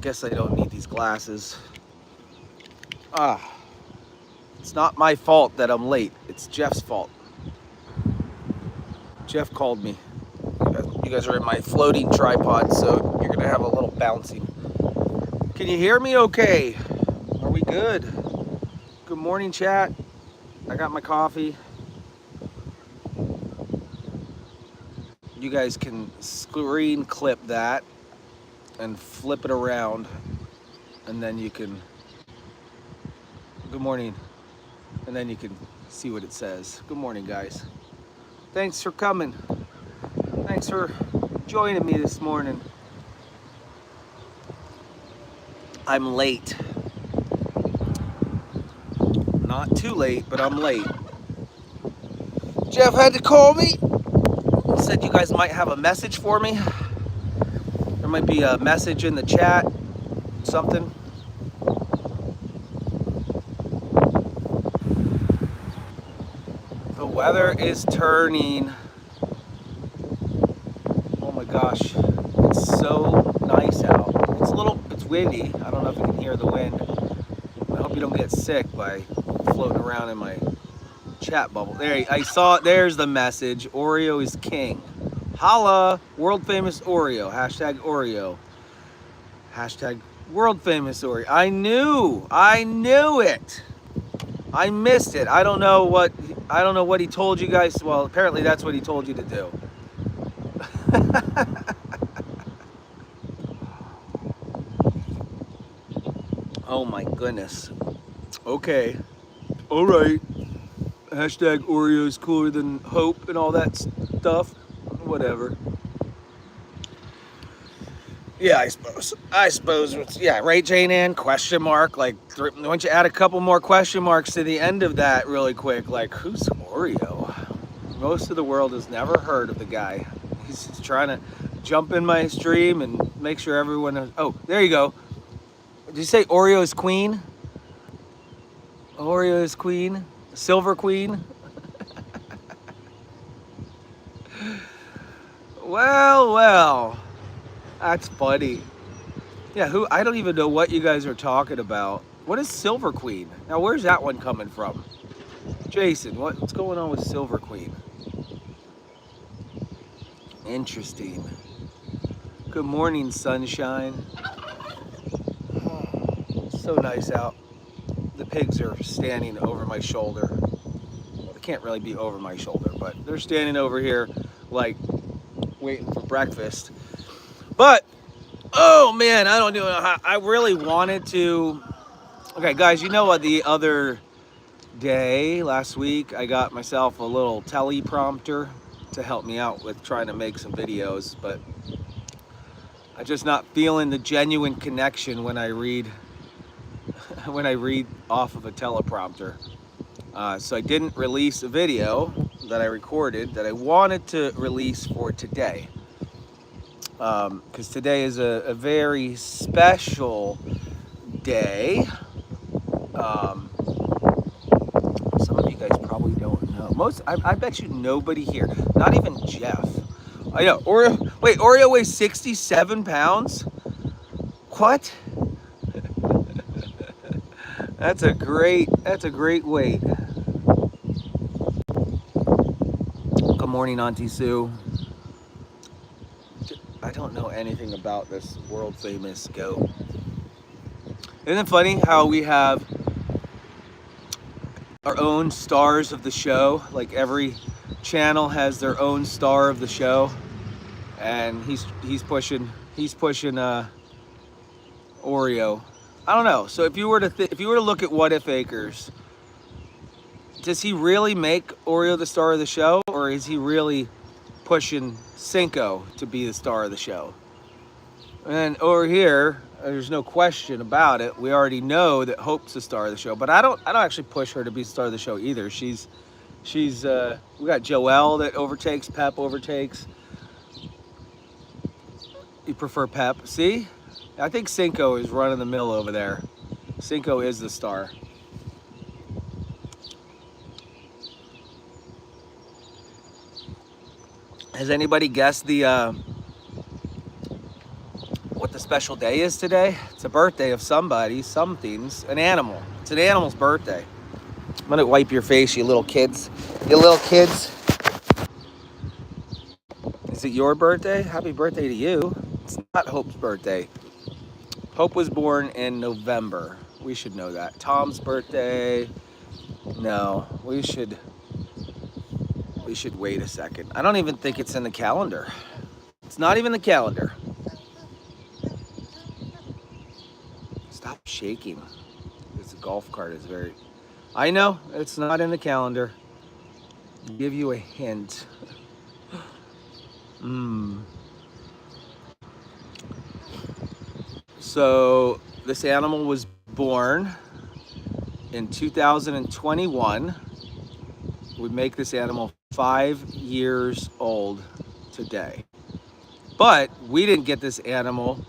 guess I don't need these glasses. It's not my fault that I'm late. It's Jeff's fault. Jeff called me. You guys are in my floating tripod, so you're gonna have a little bouncing. Can you hear me okay? Are we good? Good morning, chat. I got my coffee. You guys can screen clip that and flip it around, and then you can, good morning, and then you can see what it says. Good morning, guys. Thanks for coming. Thanks for joining me this morning. I'm late. Not too late, but I'm late. Jeff had to call me. Said you guys might have a message for me. There might be a message in the chat, something. The weather is turning. Oh my gosh, it's so nice out. It's windy. I don't know if you can hear the wind. I hope you don't get sick by floating around in my chat bubble. There, I saw it. There's the message. Oreo is king. Holla, world famous Oreo. Hashtag Oreo. Hashtag world famous Oreo. I knew it. I missed it. I don't know what he told you guys. Well, apparently that's what he told you to do. Oh my goodness. Okay. All right. Hashtag Oreo is cooler than hope and all that stuff. Whatever. Yeah, I suppose. Yeah, right, Jane Ann? Question mark. Like, why don't you add a couple more question marks to the end of that really quick? Like, who's Oreo? Most of the world has never heard of the guy. He's just trying to jump in my stream and make sure everyone knows. Oh, there you go. Did you say Oreo is queen? Oreo is queen? Silver queen? Well. That's funny. Yeah, I don't even know what you guys are talking about. What is Silver Queen? Now, where's that one coming from? Jason, what's going on with Silver Queen? Interesting. Good morning, sunshine. It's so nice out. The pigs are standing over my shoulder. Well, they can't really be over my shoulder, but they're standing over here like waiting for breakfast. But, oh man, I don't know how, I really wanted to. Okay, guys, you know what? The other day, last week, I got myself a little teleprompter to help me out with trying to make some videos, but I'm just not feeling the genuine connection when I read off of a teleprompter. So I didn't release a video that I recorded that I wanted to release for today. Because today is a very special day. Some of you guys probably don't know. I bet you nobody here, not even Jeff. I know. Oreo weighs 67 pounds? What? That's a great weight. Good morning, Auntie Sue. I don't know anything about this world famous goat. Isn't it funny how we have our own stars of the show? Like every channel has their own star of the show, and he's pushing Oreo. I don't know. So if you were to look at What If Acres, does he really make Oreo the star of the show, or is he really pushing Cinco to be the star of the show? And over here, there's no question about it. We already know that Hope's the star of the show, but I don't actually push her to be the star of the show either. She's we got Joelle that overtakes, Pep overtakes. You prefer Pep? See? I think Cinco is running the mill over there. Cinco is the star. Has anybody guessed what the special day is today? It's a birthday of somebody, something's, an animal. It's an animal's birthday. I'm gonna wipe your face, you little kids. You little kids. Is it your birthday? Happy birthday to you. It's not Hope's birthday. Hope was born in November. We should know that. Tom's birthday. No, we should wait a second. I don't even think it's in the calendar. It's not even the calendar. Stop shaking. This golf cart is very... I know, it's not in the calendar. I'll give you a hint. So this animal was born in 2021. We make this animal 5 years old today. But we didn't get this animal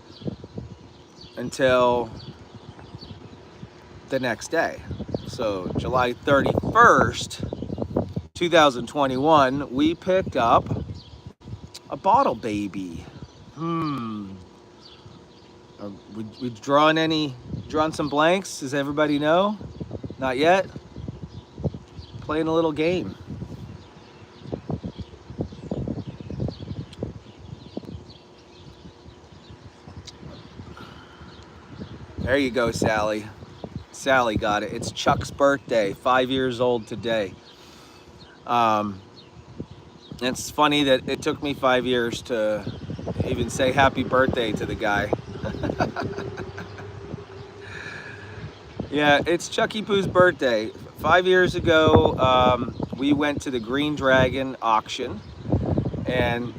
until the next day. So July 31st, 2021, we picked up a bottle baby. We drawn some blanks? Does everybody know? Not yet? Playing a little game. There you go, Sally. Sally got it. It's Chuck's birthday, 5 years old today. It's funny that it took me 5 years to even say happy birthday to the guy. Yeah, it's Chucky Poo's birthday. 5 years ago, we went to the Green Dragon auction, and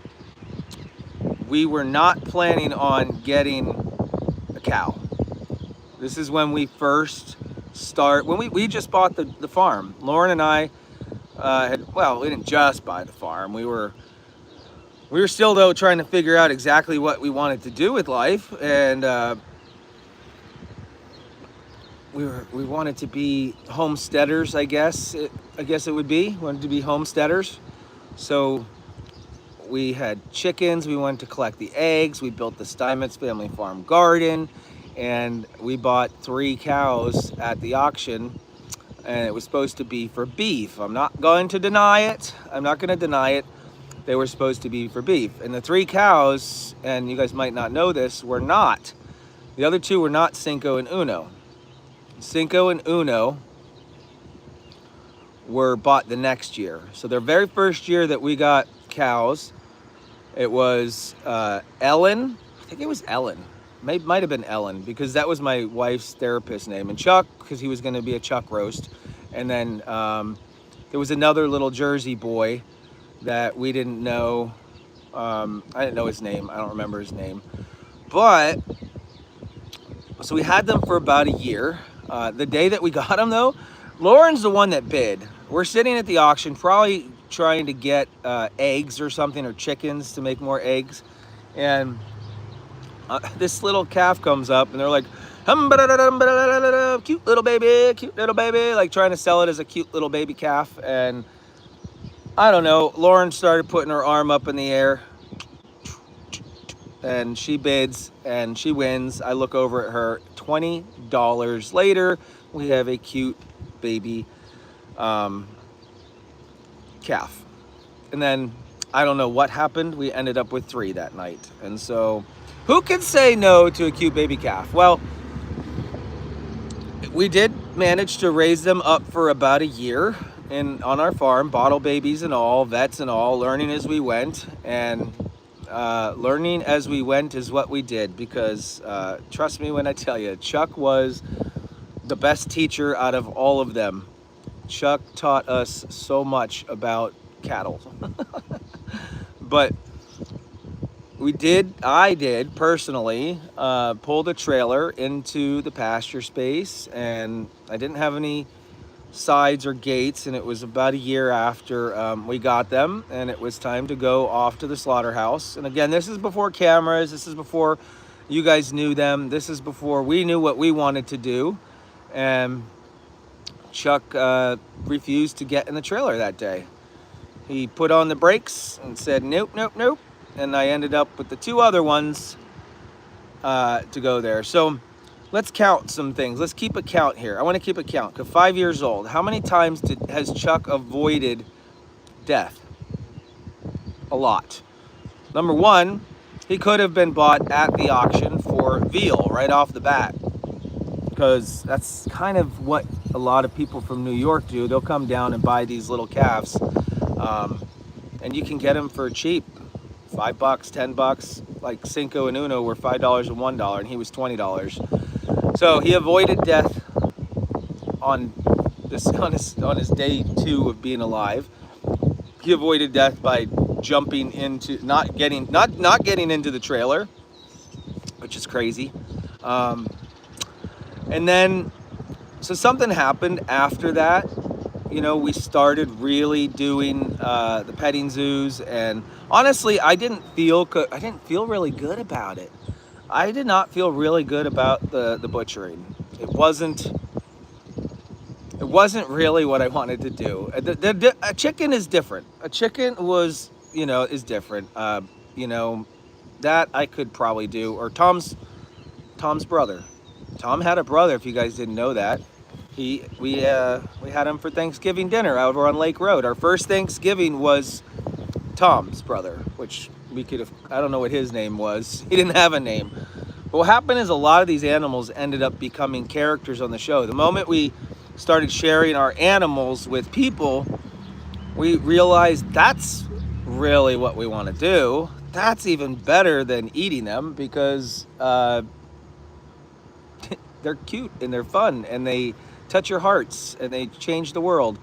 we were not planning on getting a cow. This is when we first when we just bought the farm. Lauren and I we didn't just buy the farm. We were still, though, trying to figure out exactly what we wanted to do with life, and we wanted to be homesteaders, I guess it would be. We wanted to be homesteaders. So we had chickens, we wanted to collect the eggs, we built the Steinmetzfamilyfarm garden, and we bought 3 cows at the auction, and it was supposed to be for beef. I'm not going to deny it. They were supposed to be for beef. And the 3 cows, and you guys might not know this, were not. The other 2 were not Cinco and Uno. Cinco and Uno were bought the next year. So their very first year that we got cows, it was Ellen. I think it was Ellen. Might have been Ellen, because that was my wife's therapist name. And Chuck, because he was going to be a Chuck roast. And then there was another little Jersey boy that we didn't know. I didn't know his name. I don't remember his name. But, so we had them for about a year. The day that we got them, though, Lauren's the one that bid. We're sitting at the auction, probably trying to get eggs or something, or chickens to make more eggs. And this little calf comes up, and they're like, cute little baby, like trying to sell it as a cute little baby calf. And I don't know, Lauren started putting her arm up in the air, and she bids, and she wins. I look over at her. $20 later, we have a cute baby calf. And then I don't know what happened. We ended up with 3 that night. And so who can say no to a cute baby calf? Well, we did manage to raise them up for about a year on our farm, bottle babies and all, vets and all, learning as we went. And learning as we went is what we did, because trust me when I tell you, Chuck was the best teacher out of all of them. Chuck taught us so much about cattle. But I did personally pull the trailer into the pasture space, and I didn't have any sides or gates, and it was about a year after we got them, and it was time to go off to the slaughterhouse. And again, this is before cameras, this is before you guys knew them, this is before we knew what we wanted to do. And Chuck refused to get in the trailer that day. He put on the brakes and said nope, nope, nope. And I ended up with the 2 other ones to go there. So let's count some things. Let's keep a count here. I want to keep a count. Because 5 years old, how many times has Chuck avoided death? A lot. Number one, he could have been bought at the auction for veal right off the bat, because that's kind of what a lot of people from New York do. They'll come down and buy these little calves, and you can get them for cheap, $5, $10. Like Cinco and Uno were $5 and $1, and he was $20. So he avoided death on his day 2 of being alive. He avoided death by jumping into not getting into the trailer, which is crazy. And then so something happened after that. You know, we started really doing the petting zoos, and honestly, I didn't feel really good about it. I did not feel really good about the butchering. It wasn't really what I wanted to do. A chicken is different. A chicken is different. That I could probably do. Or Tom's brother. Tom had a brother, if you guys didn't know that. We had him for Thanksgiving dinner over on Lake Road. Our first Thanksgiving was Tom's brother, which we could have, I don't know what his name was. He didn't have a name. But what happened is a lot of these animals ended up becoming characters on the show. The moment we started sharing our animals with people, we realized that's really what we want to do. That's even better than eating them, because they're cute and they're fun and they touch your hearts and they change the world.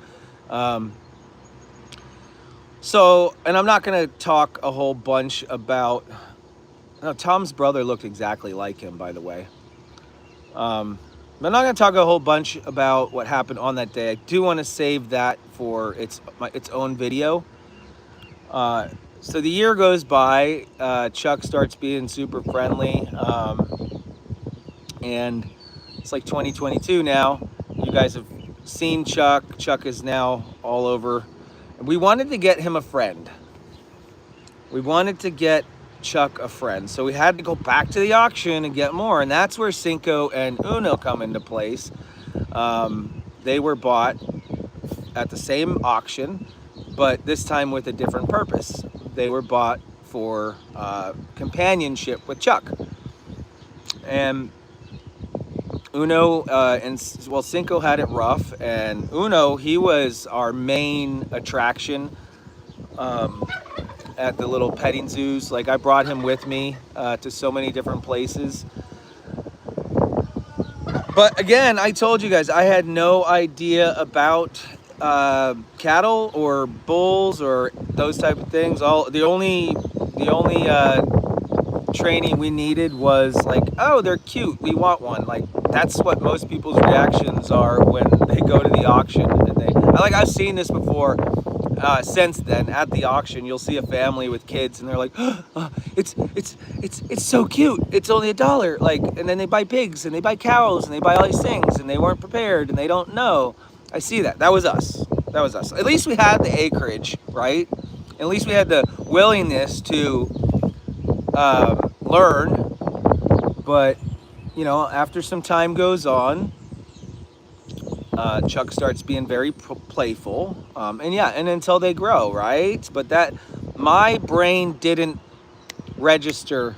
So, and I'm not going to talk a whole bunch about... No, Tom's brother looked exactly like him, by the way. I'm not going to talk a whole bunch about what happened on that day. I do want to save that for its own video. So the year goes by. Chuck starts being super friendly. And it's like 2022 now. You guys have seen Chuck. Chuck is now all over. And we wanted to get him a friend. We wanted to get Chuck a friend. So we had to go back to the auction and get more. And that's where Cinco and Uno come into place. They were bought at the same auction, but this time with a different purpose. They were bought for companionship with Chuck. And Uno Cinco had it rough, and Uno, he was our main attraction at the little petting zoos. Like, I brought him with me to so many different places. But again, I told you guys, I had no idea about cattle or bulls or those type of things. The only training we needed was like, oh, they're cute, we want one. Like, that's what most people's reactions are when they go to the auction. And I've seen this before. Since then, at the auction, you'll see a family with kids, and they're like, oh, it's so cute. It's only $1. Like, and then they buy pigs and they buy cows and they buy all these things, and they weren't prepared and they don't know. I see that. That was us. At least we had the acreage, right? At least we had the willingness to learn. But after some time goes on, Chuck starts being very playful, and until they grow, right? But that, my brain didn't register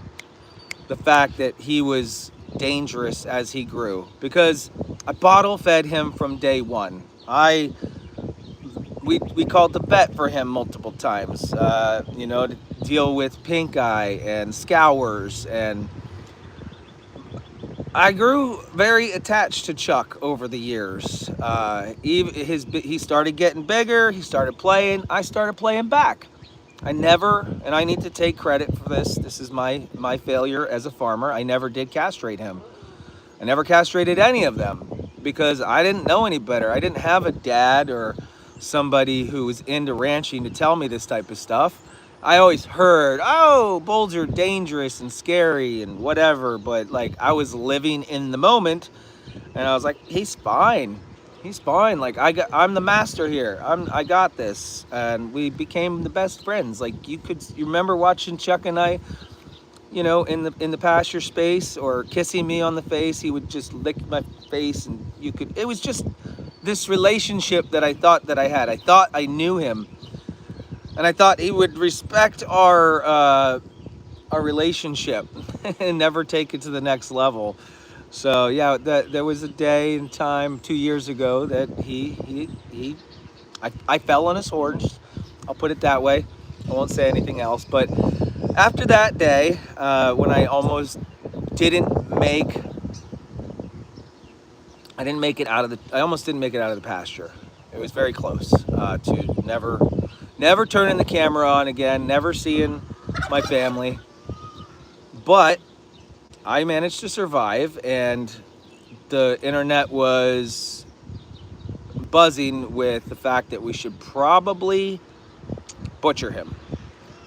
the fact that he was dangerous as he grew, because I bottle fed him from day one. We called the vet for him multiple times, to deal with pink eye and scours, and I grew very attached to Chuck over the years. He started getting bigger, he started playing, I started playing back. And I need to take credit for this. This is my failure as a farmer. I never did castrate him. I never castrated any of them because I didn't know any better. I didn't have a dad or somebody who was into ranching to tell me this type of stuff. I always heard, oh, bulls are dangerous and scary and whatever, but like, I was living in the moment, and I was like, he's fine. Like, I'm the master here. I got this, and we became the best friends. Like, you remember watching Chuck and I. you know, in the pasture space or kissing me on the face. He would just lick my face, and it was just this relationship that I thought that I had. I thought I knew him, and I thought he would respect our relationship and never take it to the next level. So yeah, there was a day and time 2 years ago that I fell on his horns. I'll put it that way. I won't say anything else. But after that day, when I almost didn't make, I almost didn't make it out of the pasture. It was very close to never turning the camera on again, never seeing my family. But I managed to survive, and the internet was buzzing with the fact that we should probably butcher him.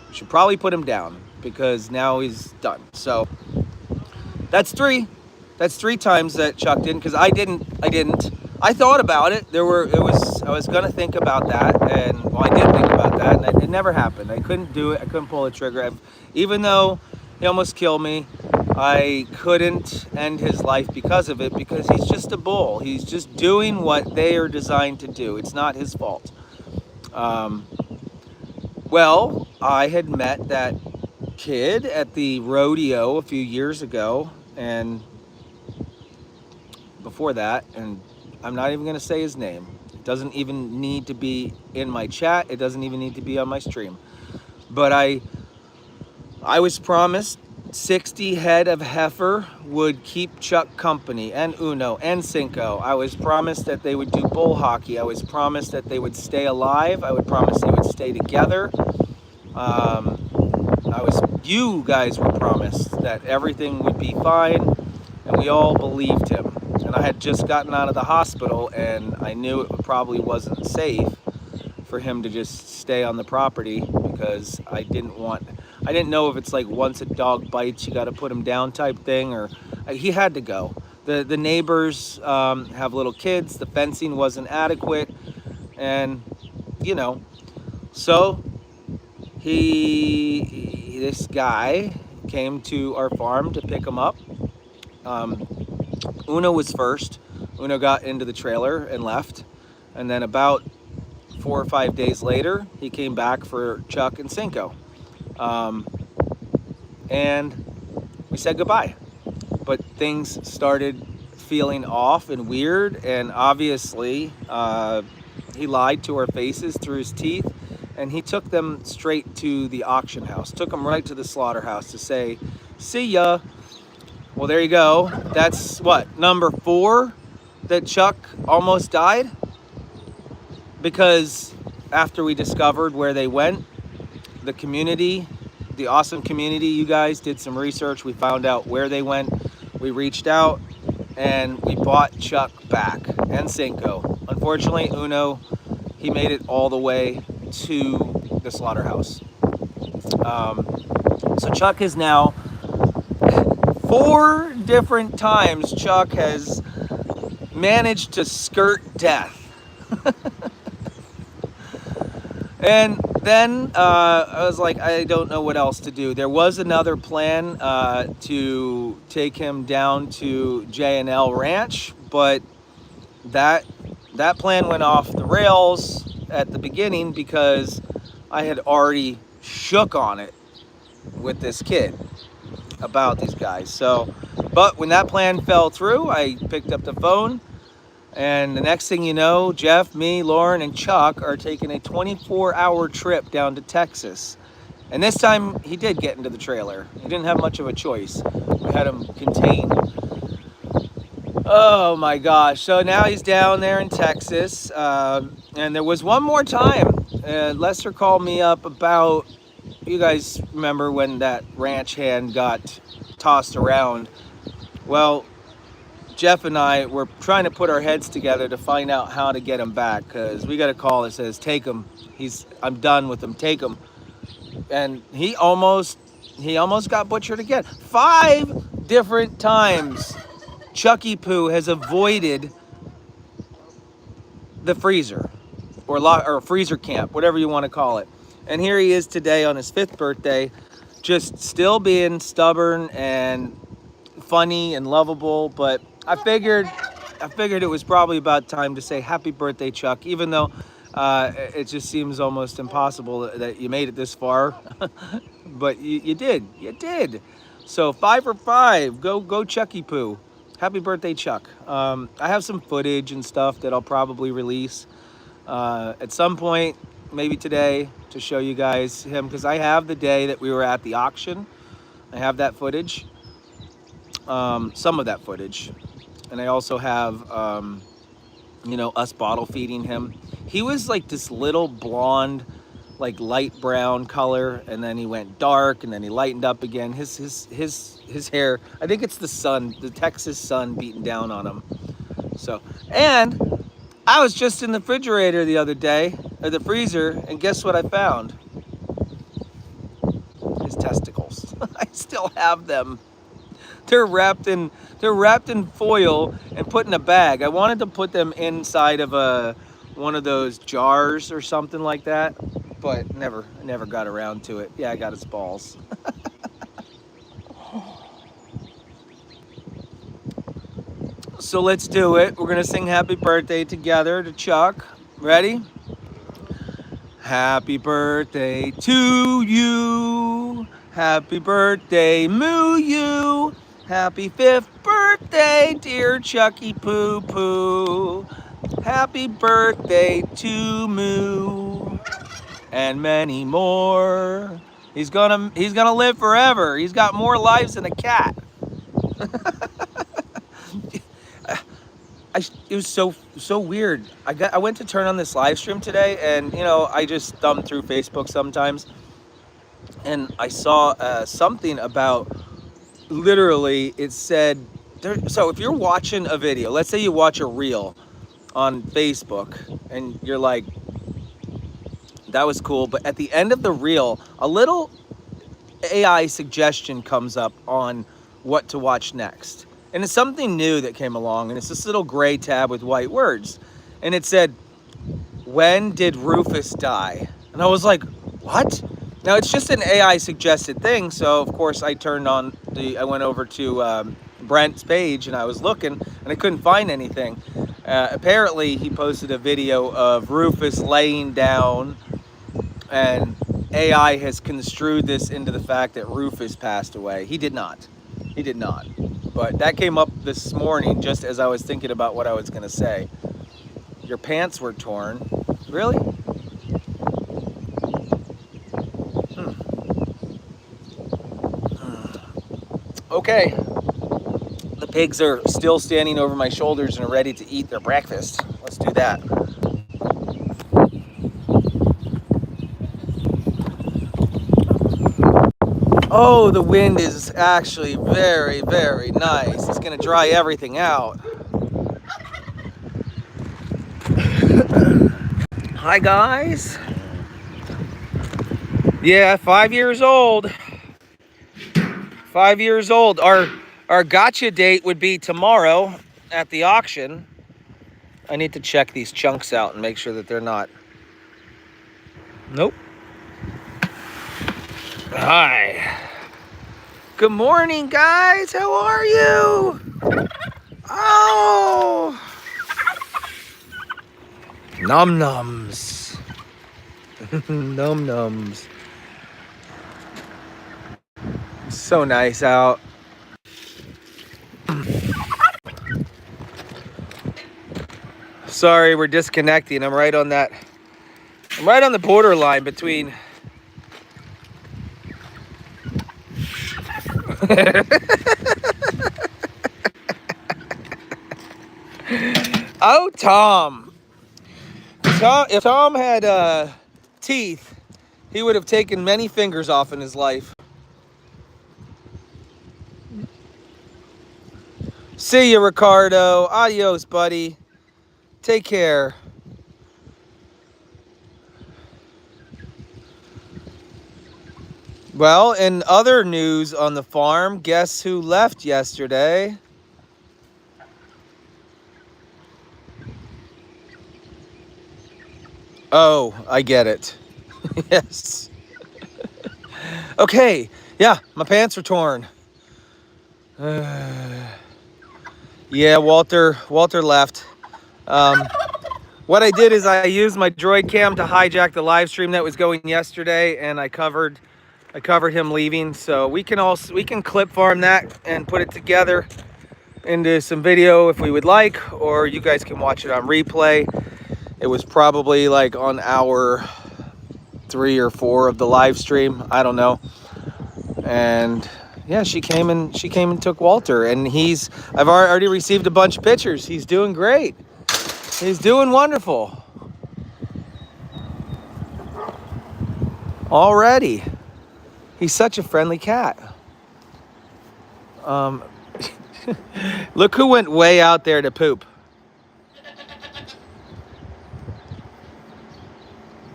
We should probably put him down because now he's done. So that's three. That's 3 times that Chuck didn't, because I didn't. I thought about it. I was gonna think about that, and well, I did think about that, and it never happened. I couldn't do it. I couldn't pull the trigger. Even though he almost killed me, I couldn't end his life because of it, because he's just a bull. He's just doing what they are designed to do. It's not his fault. Well, I had met that kid at the rodeo a few years ago, and before that, and I'm not even going to say his name. It doesn't even need to be in my chat. It doesn't even need to be on my stream. But I was promised 60 head of heifer would keep Chuck company, and Uno and Cinco. I was promised that they would do bull hockey. I was promised that they would stay alive. I would promise they would stay together. You guys were promised that everything would be fine, and we all believed him. And I had just gotten out of the hospital, and I knew it probably wasn't safe for him to just stay on the property, because I didn't know if it's like once a dog bites, you got to put him down type thing, or he had to go. The neighbors have little kids. The fencing wasn't adequate, and you know, so this guy came to our farm to pick him up. Uno was first. Uno got into the trailer and left, and then about 4 or 5 days later, he came back for Chuck and Cinco. And we said goodbye. But things started feeling off and weird, and obviously he lied to our faces through his teeth, and he took them straight to the auction house, took them right to the slaughterhouse to say, see ya. Well, there you go. That's what, number 4 that Chuck almost died? Because after we discovered where they went, the community, the awesome community, you guys did some research. We found out where they went. We reached out, and we bought Chuck back, and Cinco. Unfortunately, Uno, he made it all the way to the slaughterhouse. So Chuck is now 4 different times Chuck has managed to skirt death. And then I was like, I don't know what else to do. There was another plan to take him down to J&L Ranch, but that plan went off the rails at the beginning because I had already shook on it with this kid about these guys. So, but when that plan fell through, I picked up the phone, and the next thing you know, Jeff, me, Lauren, and Chuck are taking a 24-hour trip down to Texas. And this time, he did get into the trailer. He didn't have much of a choice. We had him contained. Oh my gosh. So now he's down there in Texas. And there was one more time. Lester called me up about, you guys remember when that ranch hand got tossed around? Well, Jeff and I were trying to put our heads together to find out how to get him back, because we got a call that says, take him. I'm done with him, take him. And he almost got butchered again. 5 different times Chucky Poo has avoided the freezer or freezer camp, whatever you want to call it. And here he is today on his 5th birthday, just still being stubborn and funny and lovable. But I figured it was probably about time to say happy birthday, Chuck, even though it just seems almost impossible that you made it this far. But you did. You did. So 5 for 5. Go Chucky Poo. Happy birthday, Chuck. I have some footage and stuff that I'll probably release at some point, maybe today, to show you guys him, because I have the day that we were at the auction. I have that footage, some of that footage, and I also have, us bottle feeding him. He was like this little blonde, like light brown color, and then he went dark, and then he lightened up again. His hair, I think it's the sun, the Texas sun beating down on him. So, and I was just in the refrigerator the other day, or the freezer, and guess what I found? His testicles. I still have them. They're wrapped in foil and put in a bag. I wanted to put them inside of one of those jars or something like that, but never got around to it. Yeah, I got his balls. So let's do it. We're gonna sing happy birthday together to Chuck. Ready? Happy birthday to you. Happy birthday, Moo You. Happy 5th birthday, dear Chucky Poo Poo. Happy birthday to Moo. And many more. He's gonna live forever. He's got more lives than a cat. It was so weird. I went to turn on this live stream today, and I just thumb through Facebook sometimes, and I saw something about, literally it said so if you're watching a video, let's say you watch a reel on Facebook, and you're like, that was cool, but at the end of the reel, a little AI suggestion comes up on what to watch next. And it's something new that came along, and it's this little gray tab with white words. And it said, when did Rufus die? And I was like, what? Now, it's just an AI suggested thing, so of course I went over to Brent's page, and I was looking, and I couldn't find anything. Apparently, he posted a video of Rufus laying down, and AI has construed this into the fact that Rufus passed away. He did not. He did not. But that came up this morning just as I was thinking about what I was going to say. Your pants were torn. Really? Okay. The pigs are still standing over my shoulders and are ready to eat their breakfast. Let's do that. Oh, the wind is actually very, very nice. It's going to dry everything out. Hi, guys. Yeah, 5 years old. 5 years old. Our gotcha date would be tomorrow at the auction. I need to check these chunks out and make sure that they're not. Nope. Hi. Good morning, guys. How are you? Oh. Num nums. Num nums. So nice out. Sorry, we're disconnecting. I'm right on the borderline between Oh, Tom. If Tom had teeth, he would have taken many fingers off in his life. See you, Ricardo. Adios, buddy. Take care. Well, in other news on the farm, guess who left yesterday? Oh, I get it. Yes. Okay, Yeah, my pants are torn. Yeah, Walter left. What I did is I used my Droid Cam to hijack the live stream that was going yesterday, and I covered him leaving. So we can clip farm that and put it together into some video if we would like, or you guys can watch it on replay. It was probably like on hour 3 or 4 of the live stream. I don't know. And yeah, she came and took Walter, and I've already received a bunch of pictures. He's doing great. He's doing wonderful. Already. He's such a friendly cat. Look who went way out there to poop.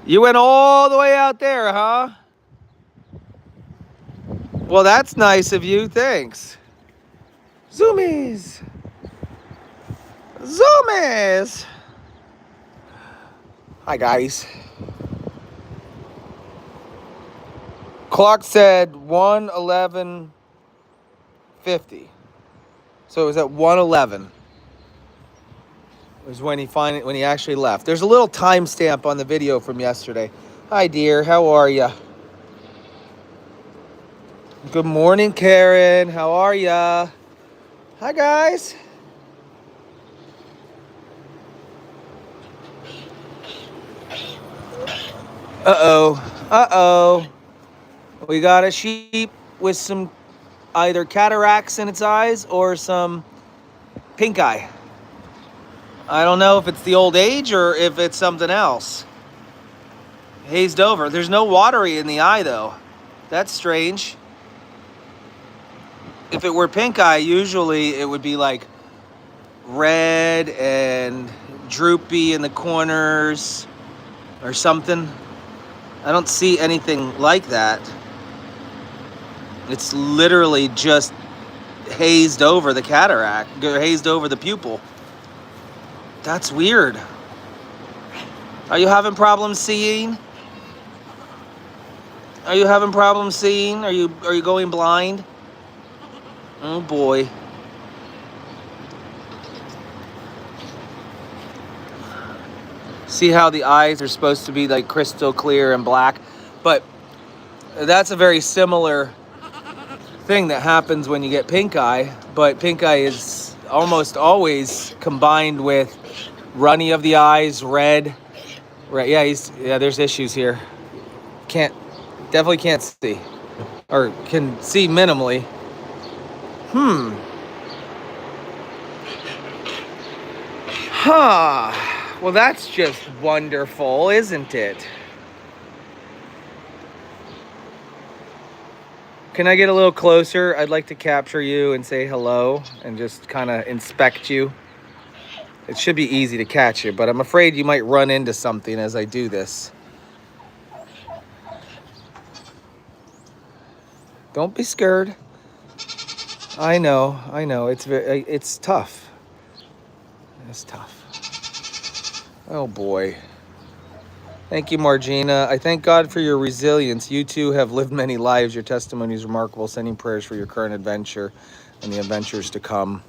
You went all the way out there, huh? Well, that's nice of you. Thanks. Zoomies. Zoomies. Hi, guys. Clock said 1:11:50. So it was at 1:11. Was when he actually left. There's a little timestamp on the video from yesterday. Hi, dear. How are you? Good morning, Karen. How are ya? Hi, guys. Uh-oh. We got a sheep with some either cataracts in its eyes or some pink eye. I don't know if it's the old age or if it's something else. Hazed over. There's no watery in the eye, though. That's strange. If it were pink eye, usually it would be like red and droopy in the corners or something. I don't see anything like that. It's literally just hazed over the cataract, hazed over the pupil. That's weird. Are you having problems seeing? Are you having problems seeing? Are you going blind? Oh boy. See how the eyes are supposed to be like crystal clear and black, but that's a very similar thing that happens when you get pink eye, but pink eye is almost always combined with runny of the eyes, red. Right? Yeah, there's issues here. Definitely can't see, or can see minimally. Well, that's just wonderful, isn't it? Can I get a little closer? I'd like to capture you and say hello and just kind of inspect you. It should be easy to catch you, but I'm afraid you might run into something as I do this. Don't be scared. I know. It's tough. It's tough. Oh boy. Thank you, Margina. I thank God for your resilience. You too have lived many lives. Your testimony is remarkable. Sending prayers for your current adventure and the adventures to come.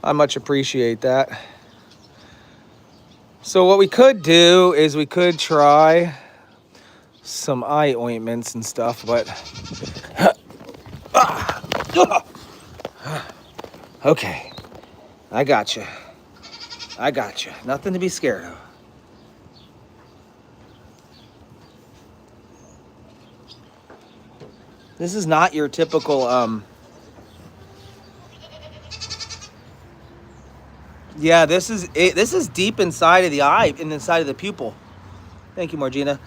I much appreciate that. So what we could do is we could try some eye ointments and stuff, but okay. I got you. Nothing to be scared of. This is not your typical, yeah, this is deep inside of the eye, inside of the pupil. Thank you, Margina.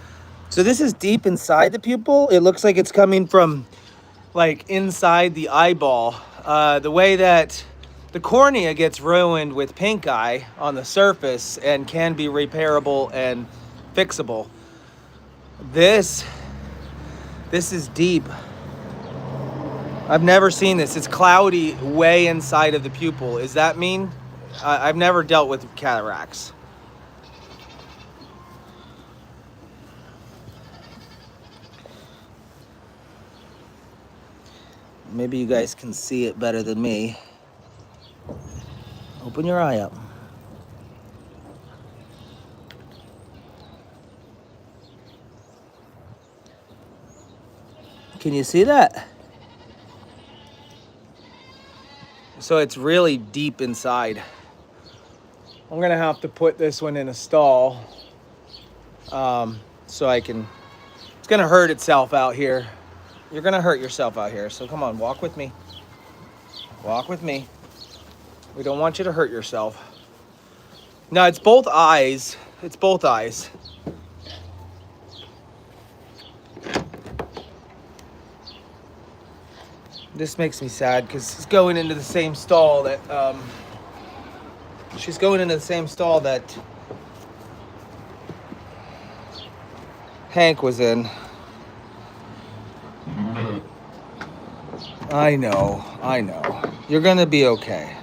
So this is deep inside the pupil. It looks like it's coming from, like, inside the eyeball. The way that the cornea gets ruined with pink eye on the surface and can be repairable and fixable. This is deep. I've never seen this. It's cloudy way inside of the pupil. Does that mean? I've never dealt with cataracts. Maybe you guys can see it better than me. Open your eye up. Can you see that? So it's really deep inside. I'm gonna have to put this one in a stall so I can, it's gonna hurt itself out here. You're gonna hurt yourself out here. So come on, walk with me. Walk with me. We don't want you to hurt yourself. No, it's both eyes. It's both eyes. This makes me sad because she's going into the same stall that Hank was in. I know. You're gonna be okay.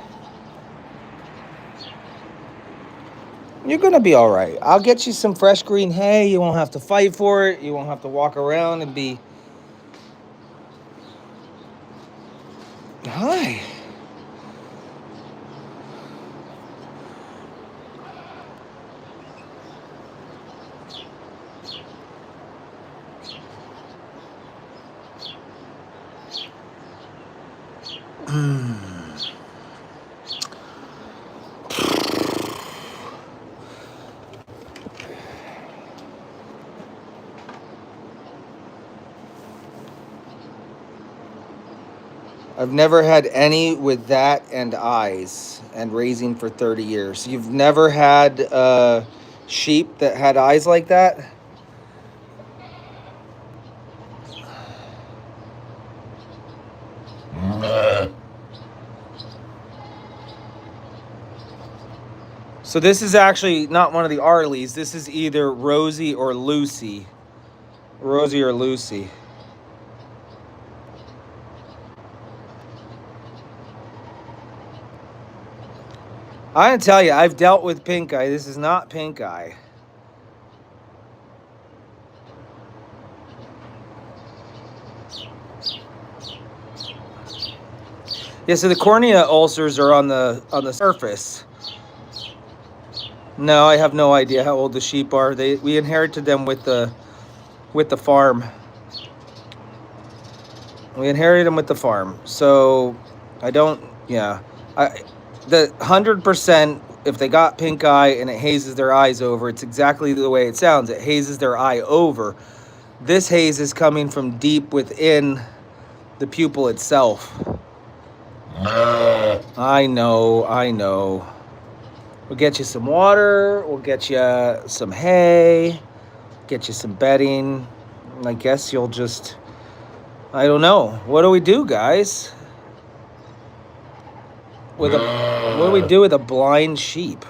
You're gonna be all right. I'll get you some fresh green hay. You won't have to fight for it. You won't have to walk around and be... Hi. I've never had any with that and eyes and raising for 30 years. You've never had sheep that had eyes like that? So this is actually not one of the Arleys. This is either Rosie or Lucy. Rosie or Lucy. I gotta tell you, I've dealt with pink eye. This is not pink eye. Yeah, so the cornea ulcers are on the surface. No, I have no idea how old the sheep are. We inherited them with the farm. We inherited them with the farm. So I don't, yeah. The 100%, if they got pink eye and it hazes their eyes over, it's exactly the way it sounds. It hazes their eye over. This haze is coming from deep within the pupil itself. I know. We'll get you some water. We'll get you some hay. Get you some bedding. I guess you'll just... I don't know. What do we do, guys? What do we do with a blind sheep?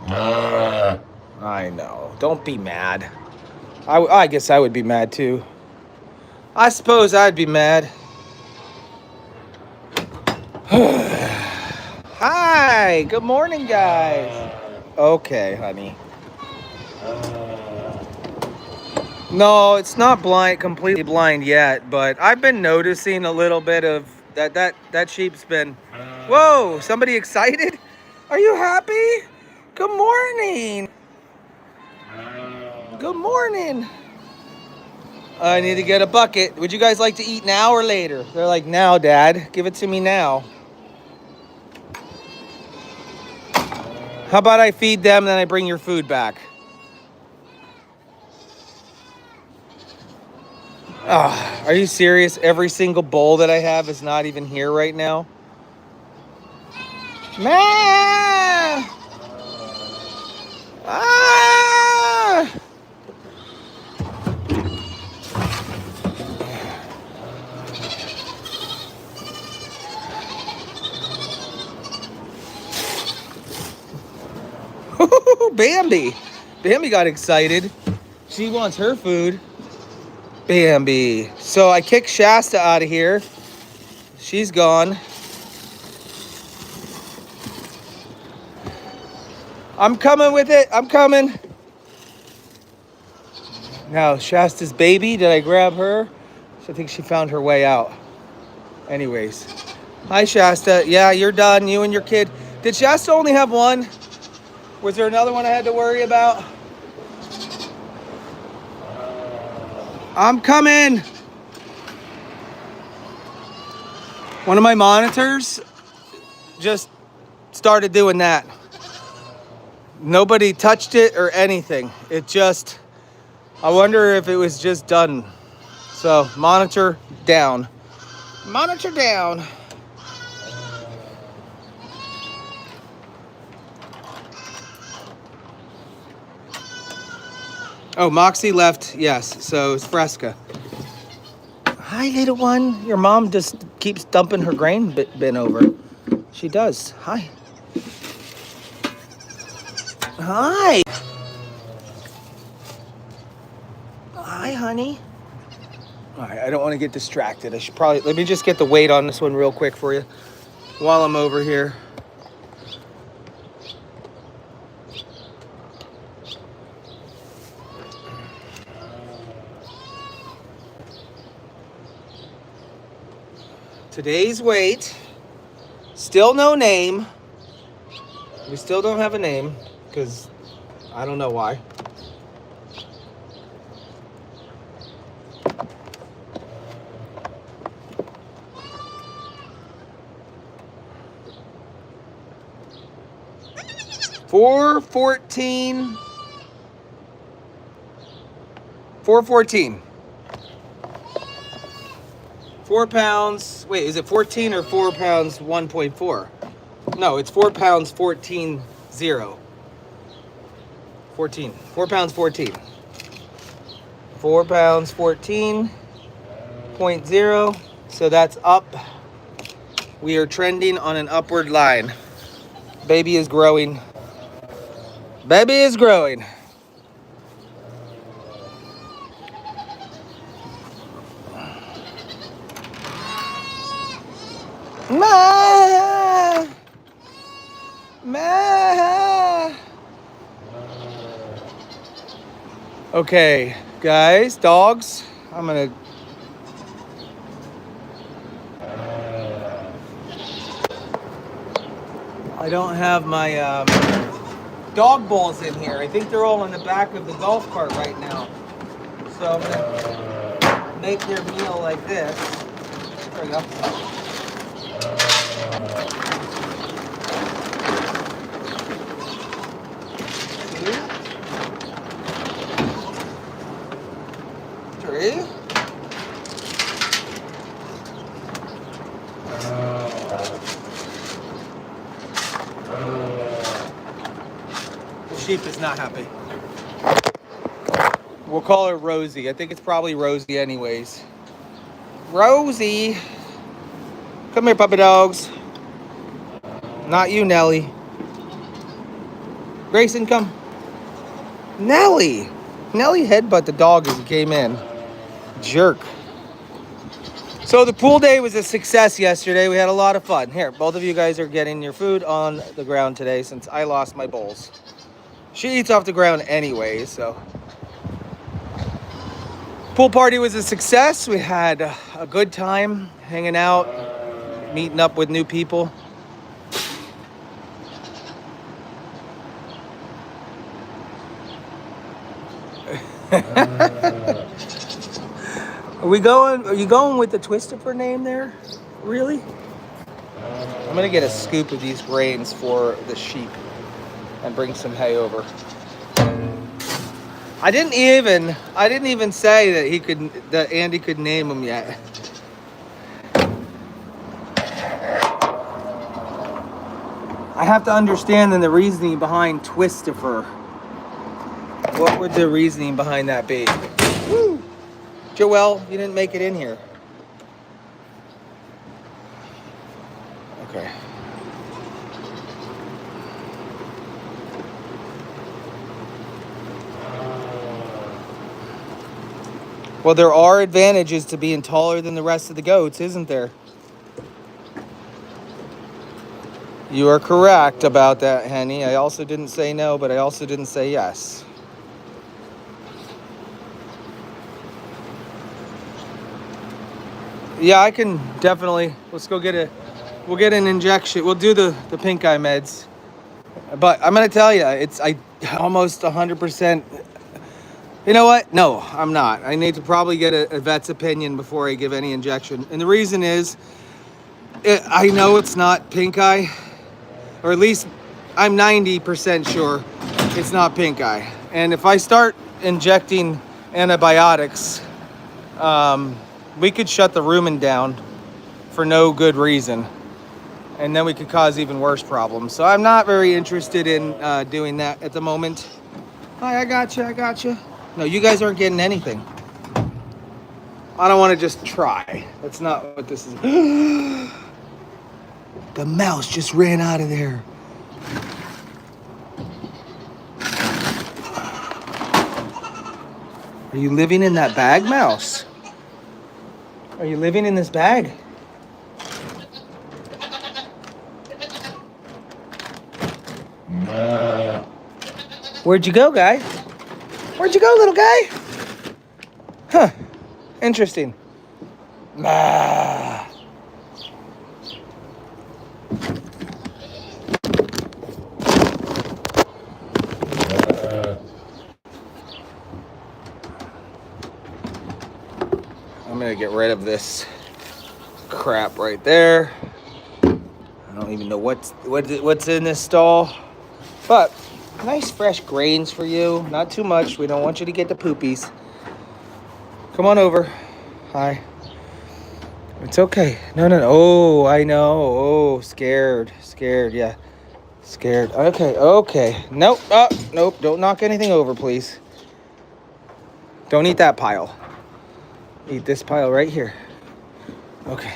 I know. Don't be mad. I guess I would be mad too. I suppose I'd be mad. Hi, good morning, guys. Okay, honey. No, it's not blind, completely blind yet, but I've been noticing a little bit of that sheep's been... Whoa, somebody excited? Are you happy? Good morning. Good morning. I need to get a bucket. Would you guys like to eat now or later? They're like, now, Dad. Give it to me now. How about I feed them, then I bring your food back? Oh, are you serious? Every single bowl that I have is not even here right now? Ma! Ah! Bambi. Bambi got excited. She wants her food. Bambi. So I kicked Shasta out of here. She's gone. I'm coming with it. I'm coming. Now, Shasta's baby. Did I grab her? I think she found her way out. Anyways. Hi, Shasta. Yeah, you're done. You and your kid. Did Shasta only have one? Was there another one I had to worry about? I'm coming. One of my monitors just started doing that. Nobody touched it or anything. It just, I wonder if it was just done. So, monitor down. Monitor down. Oh, Moxie left. Yes, so it's Fresca. Hi, little one. Your mom just keeps dumping her grain bin over. She does. Hi. Hi. Hi, honey. All right, I don't want to get distracted. I should probably, let me just get the weight on this one real quick for you while I'm over here. Today's weight, still no name. We still don't have a name because I don't know why. $414. 4 pounds. Wait, is it 14 or 4 pounds 1.4? No, it's 4 pounds 14 0. 14. 4 pounds 14. 4 pounds 14.0. So that's up. We are trending on an upward line. Baby is growing. Baby is growing. Ma! Ma! Okay, guys, dogs. I'm gonna. I don't have my dog bowls in here. I think they're all in the back of the golf cart right now. So I'm gonna make their meal like this. There we go. Three. The sheep is not happy. We'll call her Rosie. I think it's probably Rosie anyways. Rosie. Come here, puppy dogs. Not you, Nellie. Grayson, come. Nellie. Nellie headbutt the dog as he came in. Jerk. So the pool day was a success yesterday. We had a lot of fun. Here, both of you guys are getting your food on the ground today since I lost my bowls. She eats off the ground anyway, so. Pool party was a success. We had a good time hanging out, meeting up with new people. Are you going with the Twistifer name there? Really? I'm gonna get a scoop of these grains for the sheep and bring some hay over. I didn't even say that Andy could name them yet. I have to understand then the reasoning behind Twistifer. What would the reasoning behind that be? Woo! Joelle, you didn't make it in here. Okay. Well, there are advantages to being taller than the rest of the goats, isn't there? You are correct about that, Henny. I also didn't say no, but I also didn't say yes. Yeah, I can definitely. Let's go get we'll get an injection. We'll do the pink eye meds. But I'm gonna tell you, I almost 100%. You know what? No, I'm not. I need to probably get a vet's opinion before I give any injection. And the reason is, I know it's not pink eye, or at least I'm 90% sure it's not pink eye. And if I start injecting antibiotics, we could shut the rumen down for no good reason. And then we could cause even worse problems. So I'm not very interested in doing that at the moment. Hi, I got you. No, you guys aren't getting anything. I don't want to just try. That's not what this is. The mouse just ran out of there. Are you living in that bag, mouse? Are you living in this bag? Where'd you go, guy? Where'd you go, little guy? Huh. Interesting. I'm gonna get rid of this crap right there. I don't even know what's in this stall, but nice fresh grains for you. Not too much. We don't want you to get the poopies. Come on over. Hi. It's okay. No. Oh, I know. Oh, scared. Yeah. Scared. Okay. Nope. Nope. Don't knock anything over, please. Don't eat that pile. Eat this pile right here. Okay.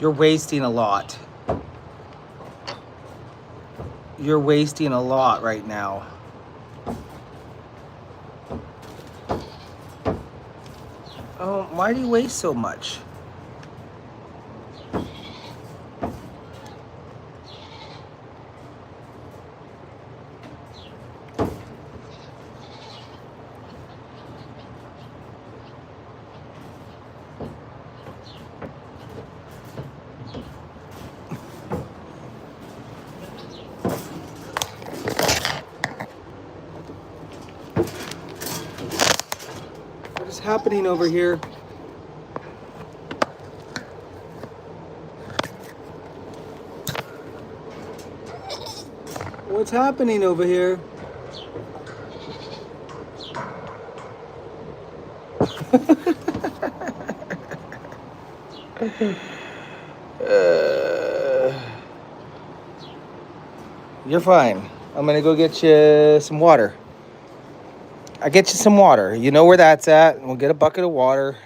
You're wasting a lot. You're wasting a lot right now. Oh, why do you waste so much? What is happening over here? What's happening over here? You're fine. I'm gonna go get you some water. I get you some water. You know where that's at. We'll get a bucket of water.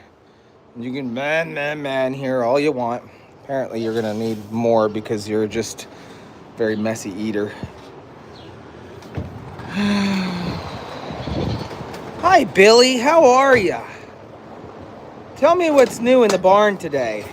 You can man here all you want. Apparently you're gonna need more because you're just a very messy eater. Hi, Billy. How are ya? Tell me what's new in the barn today.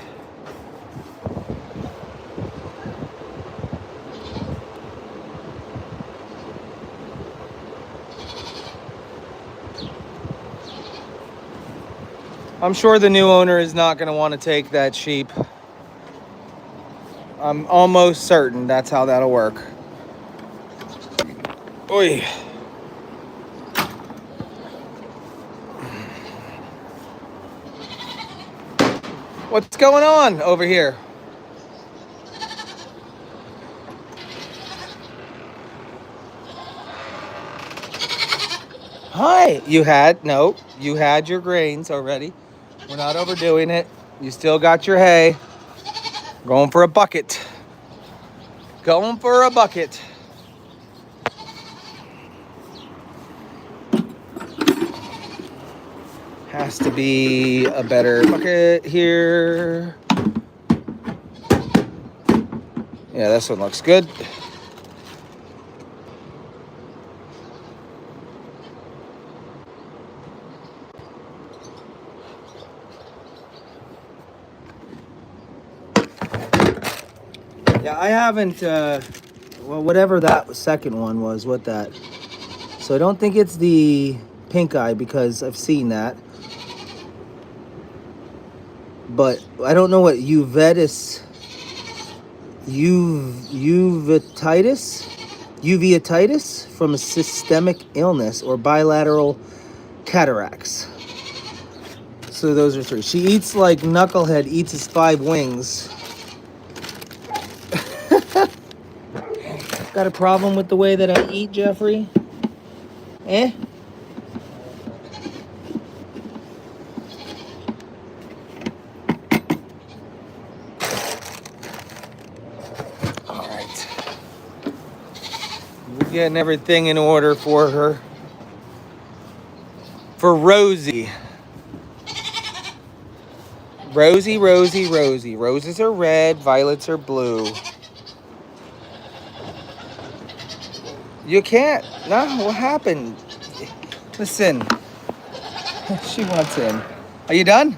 I'm sure the new owner is not going to want to take that sheep. I'm almost certain that's how that'll work. Oy. What's going on over here? Hi. You had your grains already. We're not overdoing it. You still got your hay. Going for a bucket. has to be a better bucket here. Yeah, this one looks good. Yeah, I haven't, well, whatever that second one was, what that. So I don't think it's the pink eye because I've seen that. But I don't know what uveitis from a systemic illness or bilateral cataracts. So those are 3. She eats like Knucklehead eats his 5 wings. Got a problem with the way that I eat, Jeffrey? Eh? All right. We're getting everything in order for her. For Rosie. Rosie, Rosie, Rosie. Roses are red, violets are blue. You can't. No, what happened? Listen. She wants in. Are you done?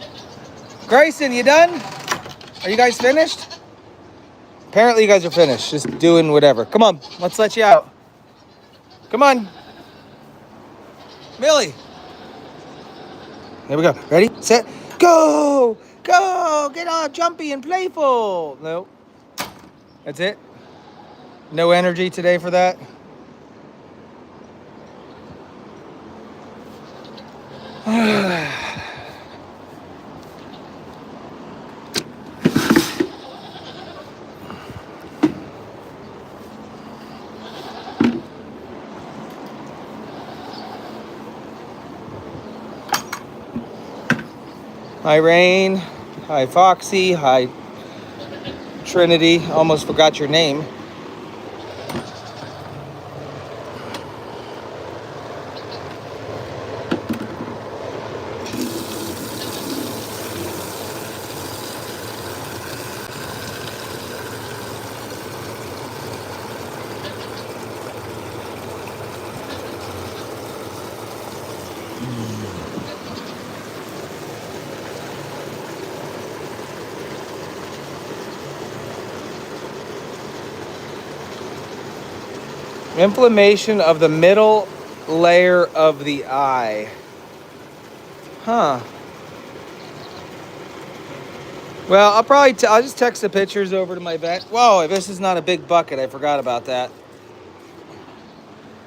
Grayson, you done? Are you guys finished? Apparently you guys are finished. Just doing whatever. Come on, let's let you out. Come on. Millie. Here we go. Ready, set, go! Go! Get all jumpy and playful. No. That's it? No energy today for that? Hi, Rain. Hi, Foxy. Hi, Trinity. Almost forgot your name. Inflammation of the middle layer of the eye. Huh. Well, I'll just text the pictures over to my vet. Whoa, this is not a big bucket. I forgot about that.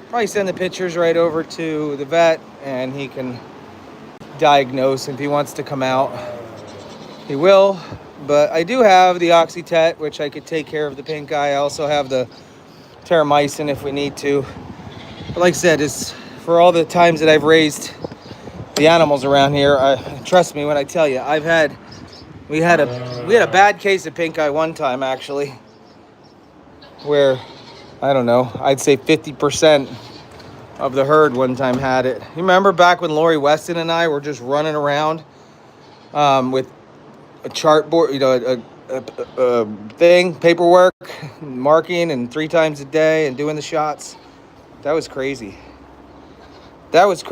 Probably send the pictures right over to the vet and he can diagnose. If he wants to come out, he will. But I do have the Oxytet, which I could take care of the pink eye. I also have the Terramycin if we need to. But like I said, it's for all the times that I've raised the animals around here. Trust me when I tell you, we had a bad case of pink eye one time actually, where I don't know, I'd say 50% of the herd one time had it. You remember back when Lori Weston and I were just running around with a chartboard, a thing, paperwork, marking, and 3 times a day and doing the shots? That was crazy. That was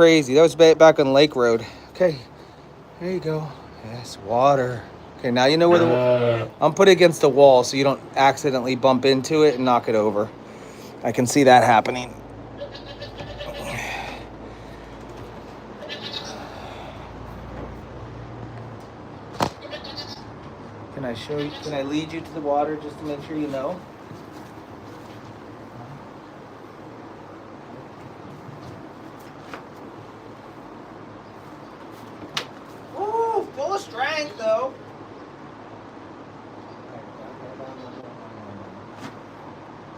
back on Lake Road. Okay, there you go. Yes, water. Okay, now you know where I'm put against the wall so you don't accidentally bump into it and knock it over. I can see that happening. Can I lead you to the water just to make sure you know? Ooh, full of strength though.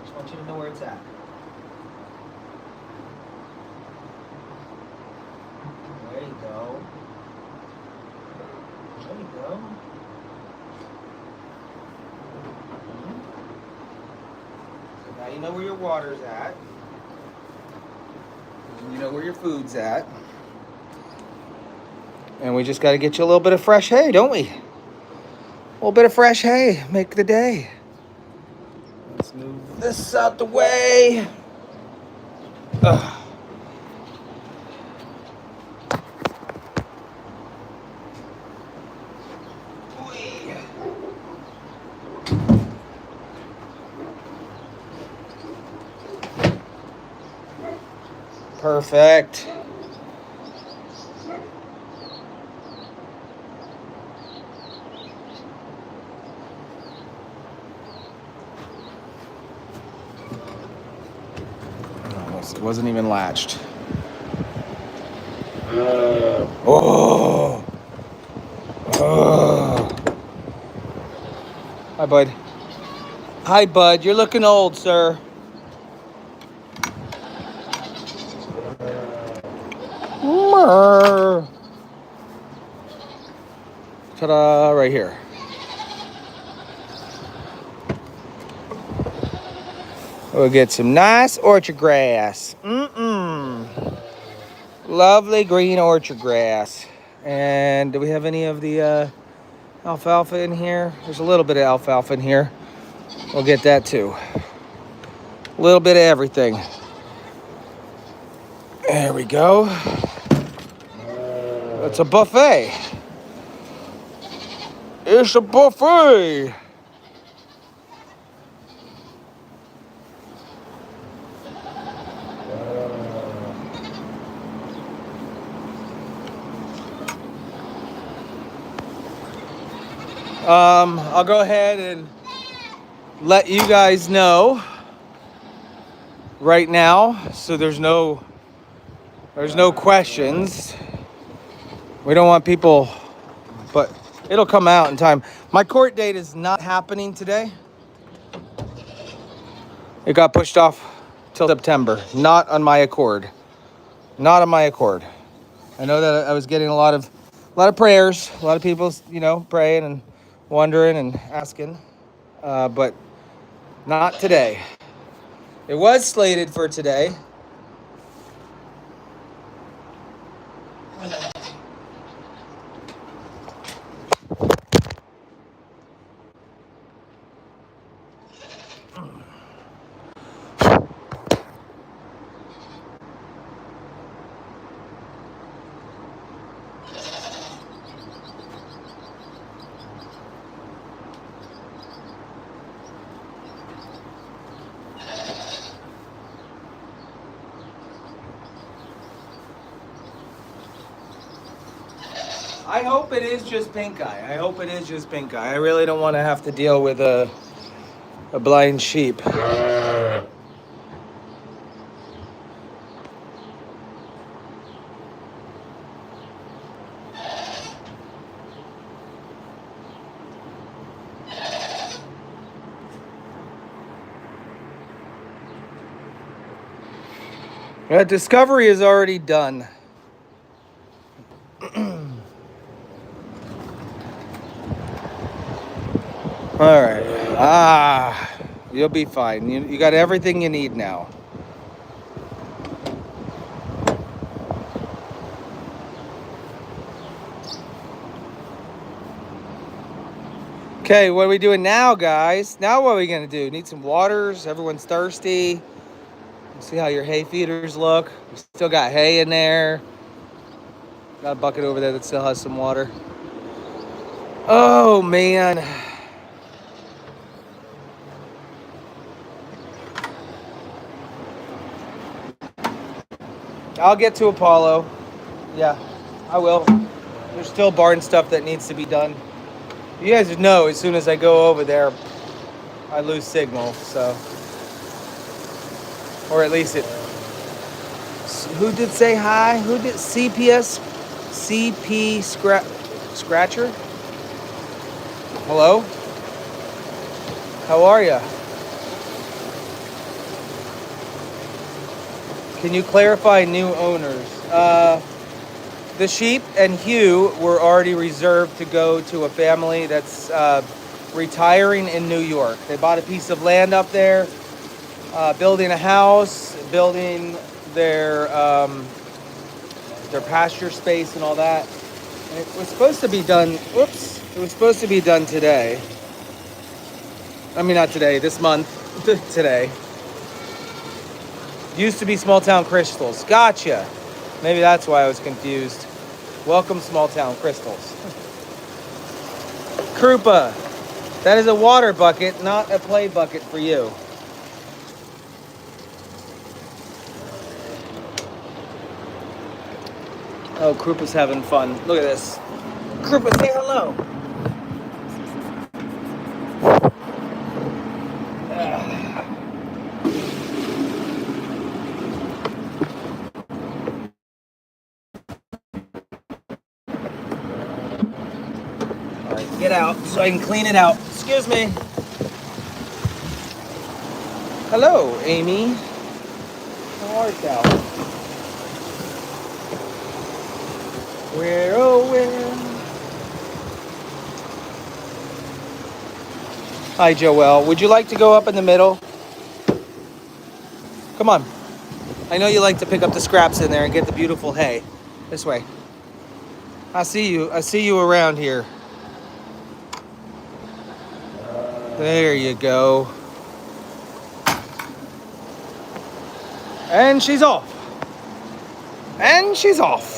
Just want you to know where it's at. There you go. There you go. Now you know where your water's at. You know where your food's at. And we just got to get you a little bit of fresh hay, don't we? A little bit of fresh hay. Make the day. Let's move this out the way. Ugh. Perfect. It wasn't even latched. Oh. Hi, bud. Hi, bud. You're looking old, sir. Ta-da, right here. We'll get some nice orchard grass. Lovely green orchard grass. And do we have any of the alfalfa in here? There's a little bit of alfalfa in here. We'll get that too. A little bit of everything. There we go. It's a buffet. It's a buffet. I'll go ahead and let you guys know right now, so there's no questions. We don't want people, but it'll come out in time. My court date is not happening today. It got pushed off till September. Not on my accord. Not on my accord. I know that I was getting a lot of prayers, a lot of people, praying and wondering and asking, but not today. It was slated for today. I hope it is just pink eye. I hope it is just pink eye. I really don't want to have to deal with a blind sheep. Discovery is already done. All right. You'll be fine. You got everything you need now. Okay, what are we doing now, guys? Now what are we gonna do? Need some waters? Everyone's thirsty. See how your hay feeders look. We still got hay in there. Got a bucket over there that still has some water. Oh, man. I'll get to Apollo. Yeah, I will. There's still barn stuff that needs to be done. You guys know as soon as I go over there, I lose signal, so. Or at least it. Who did say hi? Who did? CP Scratcher? Hello? How are ya? Can you clarify new owners? The sheep and Hugh were already reserved to go to a family that's retiring in New York. They bought a piece of land up there, building a house, building their pasture space and all that. It was supposed to be done, whoops, it was supposed to be done today. I mean, not today, this month, today. Used to be Small Town Crystals. Gotcha. Maybe that's why I was confused. Welcome, Small Town Crystals. Krupa. That is a water bucket, not a play bucket for you. Oh, Krupa's having fun. Look at this. Krupa, say hello. All right, get out so I can clean it out. Excuse me. Hello, Amy. How art thou? Where, oh, where? Hi, Joelle. Would you like to go up in the middle? Come on. I know you like to pick up the scraps in there and get the beautiful hay. This way. I see you. I see you around here. There you go. And she's off. And she's off.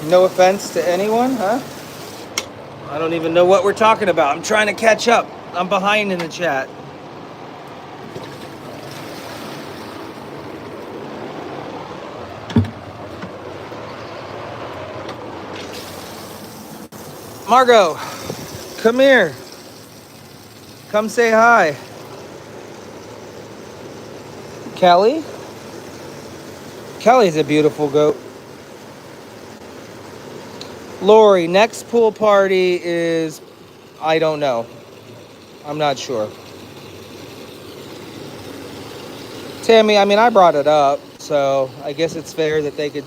No offense to anyone, huh? I don't even know what we're talking about. I'm trying to catch up. I'm behind in the chat. Margot, come here. Come say hi. Kelly? Kelly's a beautiful goat. Lori, next pool party is, I don't know. I'm not sure. Tammy, I mean, I brought it up, so I guess it's fair that they could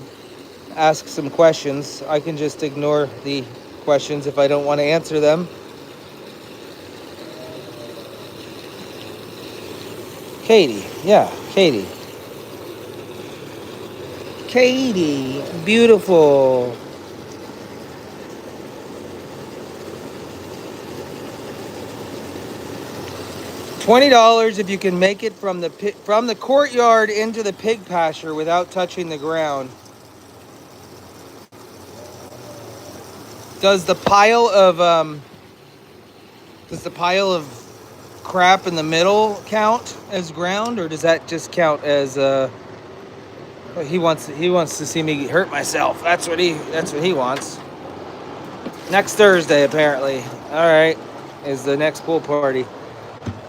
ask some questions. I can just ignore the questions if I don't want to answer them. Katie, yeah, Katie. Katie, beautiful. $20 if you can make it from the courtyard into the pig pasture without touching the ground. Does the pile of crap in the middle count as ground, or does that just count as he wants to see me hurt myself? That's what he wants. Next Thursday, apparently. All right, is the next pool party.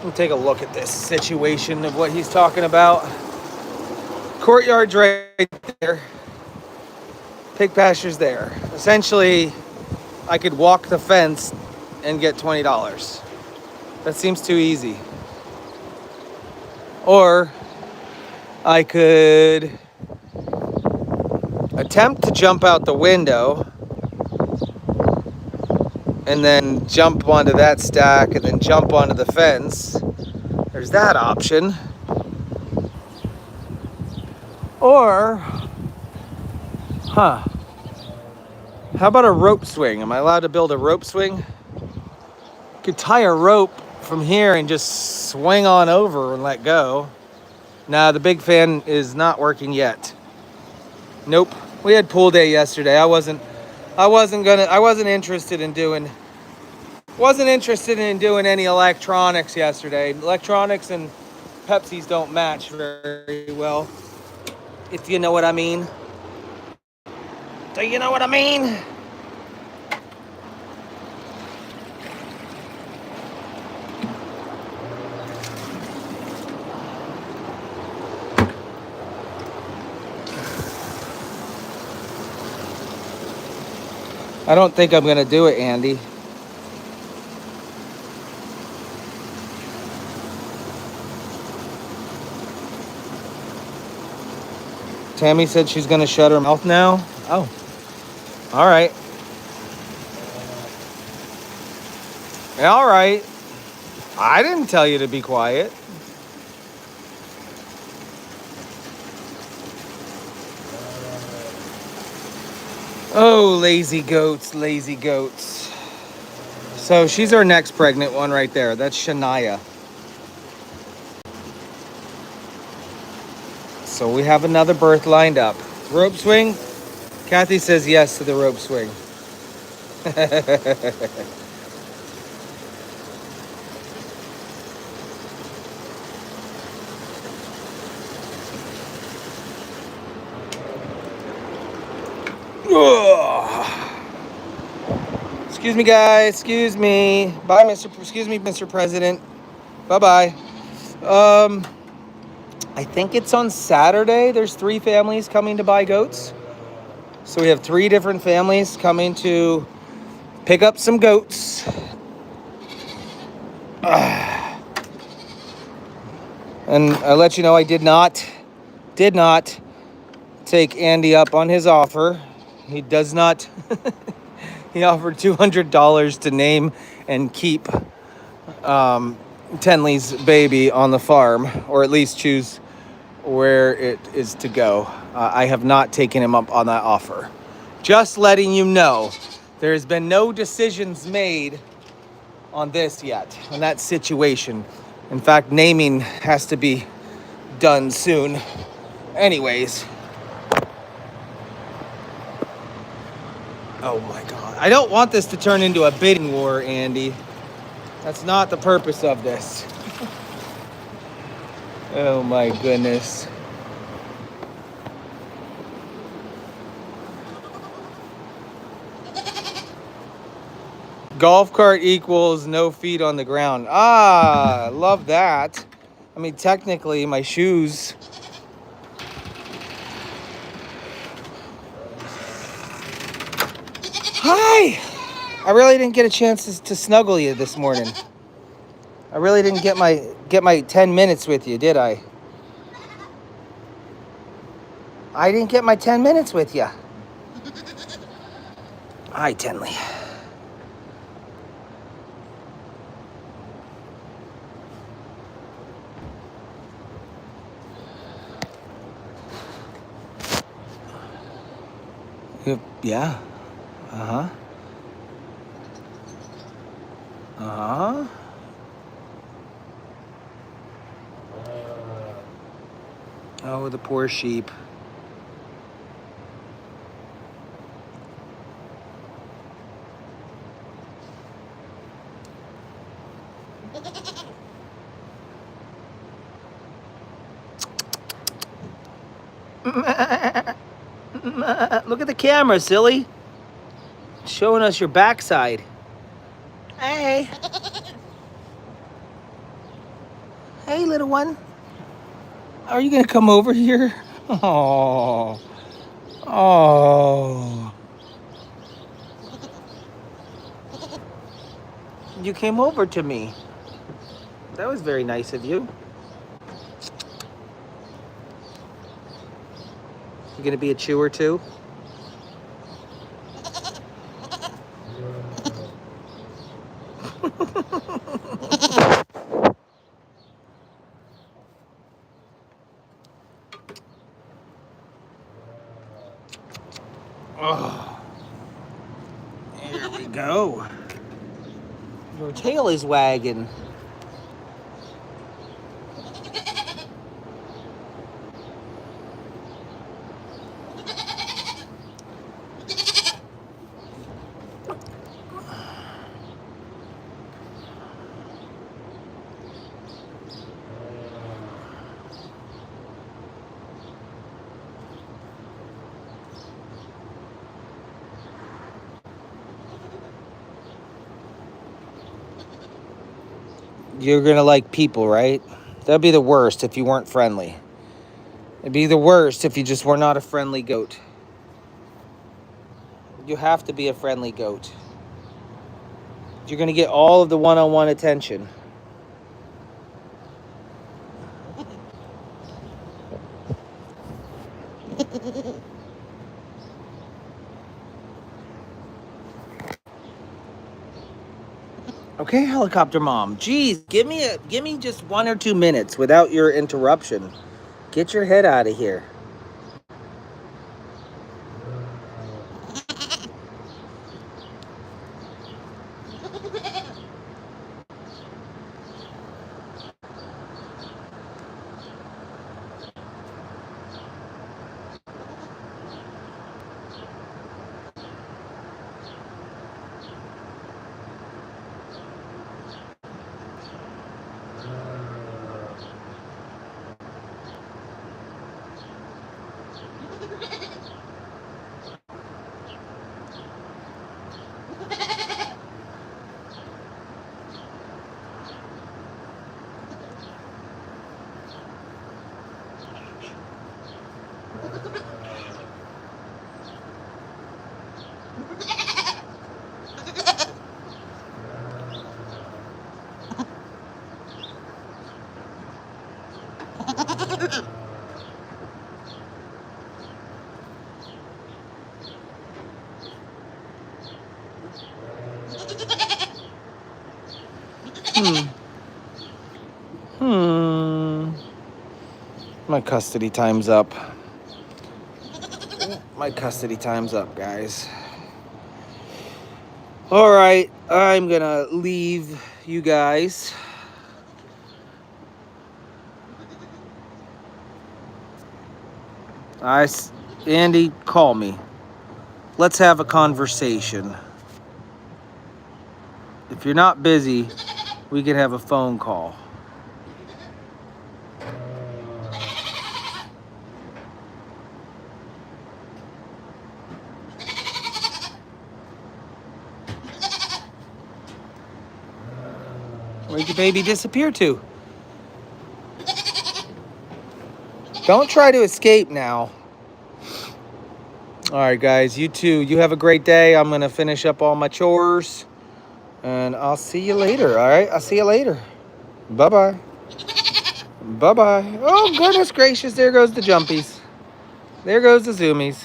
We'll take a look at this situation of what he's talking about. Courtyard's right there. Pig pasture's there. Essentially, I could walk the fence and get $20. That seems too easy. Or I could attempt to jump out the window and then jump onto that stack and then jump onto the fence. There's that option. Or, how about a rope swing? Am I allowed to build a rope swing? Could tie a rope from here and just swing on over and let go. Nah, the big fan is not working yet. Nope. We had pool day yesterday. I wasn't interested in doing any electronics yesterday. Electronics and Pepsis don't match very well, if you know what I mean. Do you know what I mean? I don't think I'm gonna do it, Andy. Tammy said she's gonna shut her mouth now. Oh. All right. All right. I didn't tell you to be quiet. Oh, lazy goats, lazy goats. So she's our next pregnant one right there. That's Shania. So we have another birth lined up. Rope swing? Kathy says yes to the rope swing. Excuse me, guys. Excuse me. Bye, Excuse me, Mr. President. Bye-bye. I think it's on Saturday. There's 3 families coming to buy goats. So we have 3 different families coming to pick up some goats. And I'll let you know I did not take Andy up on his offer. He does not. He offered $200 to name and keep Tenley's baby on the farm, or at least choose where it is to go. I have not taken him up on that offer. Just letting you know, there's been no decisions made on this yet, on that situation. In fact, naming has to be done soon. Anyways. Oh my God. I don't want this to turn into a bidding war, Andy. That's not the purpose of this. Oh my goodness. Golf cart equals no feet on the ground. Ah, love that. I mean, technically, my shoes. Hi! I really didn't get a chance to snuggle you this morning. I really didn't get my 10 minutes with you, did I? I didn't get my 10 minutes with you. Hi, Tenley. Yeah. Uh-huh. Uh-huh. Oh, the poor sheep. Look at the camera, silly. Showing us your backside. Hey. Hey, little one. Are you gonna come over here? Oh. Oh. You came over to me. That was very nice of you. You gonna be a chewer too? Oh. There we go. Your tail is wagging. You're gonna like people, right? That'd be the worst if you weren't friendly. It'd be the worst if you just were not a friendly goat. You have to be a friendly goat. You're gonna get all of the one-on-one attention. Okay, helicopter mom. Geez, give me just 1 or 2 minutes without your interruption. Get your head out of here. My custody time's up. My custody time's up, guys. All right, I'm gonna leave you guys. Andy, call me. Let's have a conversation. If you're not busy, we could have a phone call. Where'd your baby disappear to? Don't try to escape now. All right, guys, you too. You have a great day. I'm going to finish up all my chores, and I'll see you later, all right? I'll see you later. Bye-bye. Bye-bye. Oh, goodness gracious. There goes the jumpies. There goes the zoomies.